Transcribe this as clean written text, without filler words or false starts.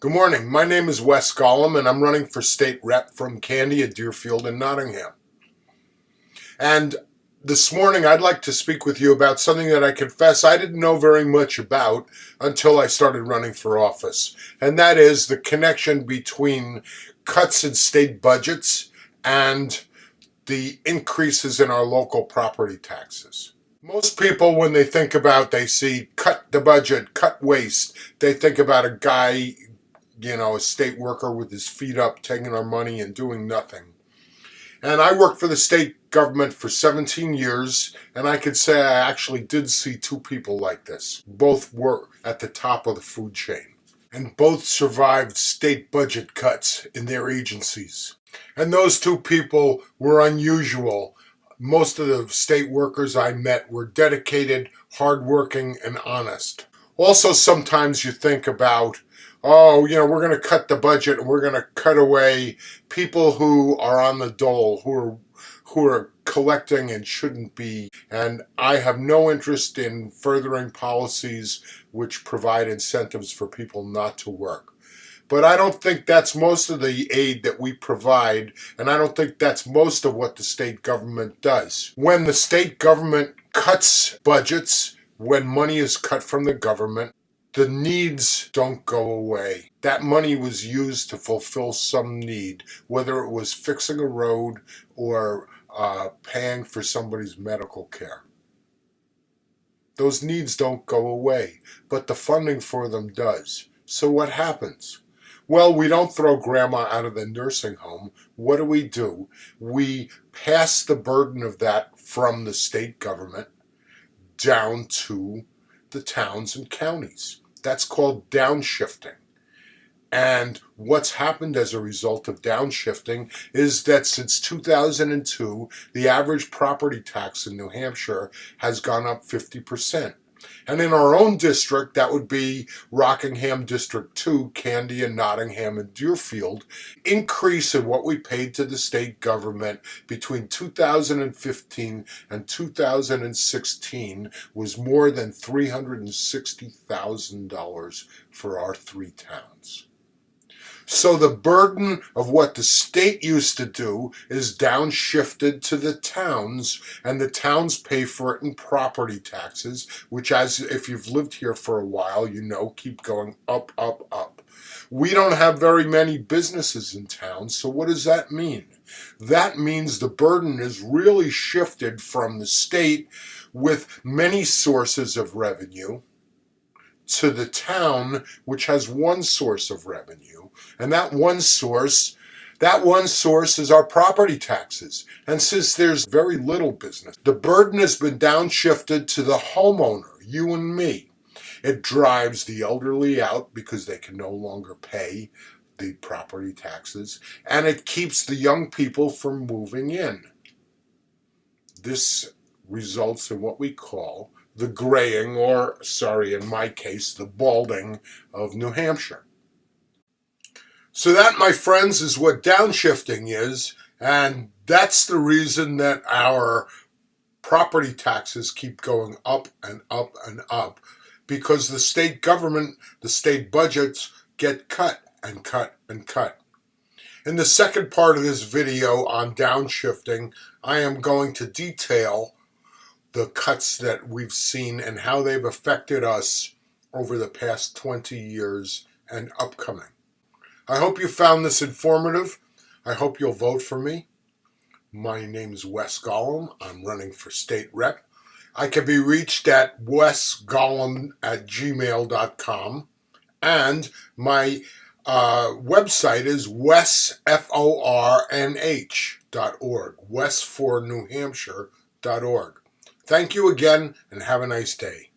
Good morning. My name is Wes Gollum, and I'm running for state rep from Candia, Deerfield, and Nottingham. And this morning, I'd like to speak with you about something that I confess I didn't know very much about until I started running for office. And that is the connection between cuts in state budgets and the increases in our local property taxes. Most people, when they see cut the budget, cut waste, they think about a guy, a state worker with his feet up, taking our money and doing nothing. And I worked for the state government for 17 years, and I could say I actually did see two people like this. Both were at the top of the food chain, and both survived state budget cuts in their agencies. And those two people were unusual. Most of the state workers I met were dedicated, hardworking, and honest. Also, sometimes you think about, we're going to cut the budget and we're going to cut away people who are on the dole, who are collecting and shouldn't be. And I have no interest in furthering policies which provide incentives for people not to work. But I don't think that's most of the aid that we provide, and I don't think that's most of what the state government does. When the state government cuts budgets, when money is cut from the government, the needs don't go away. That money was used to fulfill some need, whether it was fixing a road or paying for somebody's medical care. Those needs don't go away, but the funding for them does. So what happens? Well, we don't throw grandma out of the nursing home. What do? We pass the burden of that from the state government down to the towns and counties. That's called downshifting. And what's happened as a result of downshifting is that since 2002, the average property tax in New Hampshire has gone up 50%. And in our own district, that would be Rockingham District 2, Candia, Nottingham, and Deerfield, increase in what we paid to the state government between 2015 and 2016 was more than $360,000 for our three towns. So the burden of what the state used to do is downshifted to the towns, and the towns pay for it in property taxes, which, as if you've lived here for a while, keep going up, up, up. We don't have very many businesses in town, so what does that mean? That means the burden is really shifted from the state with many sources of revenue to the town, which has one source of revenue, and that one source is our property taxes. And since there's very little business, the burden has been downshifted to the homeowner, you and me. It drives the elderly out because they can no longer pay the property taxes, and it keeps the young people from moving in. This results in what we call the graying, or, in my case, the balding of New Hampshire. So that, my friends, is what downshifting is, and that's the reason that our property taxes keep going up and up and up, because the state government, the state budgets get cut and cut and cut. In the second part of this video on downshifting, I am going to detail the cuts that we've seen and how they've affected us over the past 20 years and upcoming. I hope you found this informative. I hope you'll vote for me. My name is Wes Gollum. I'm running for state rep. I can be reached at wesgollum@gmail.com, and my website is wesfornh.org, wesfornewhampshire.org. Thank you again, and have a nice day.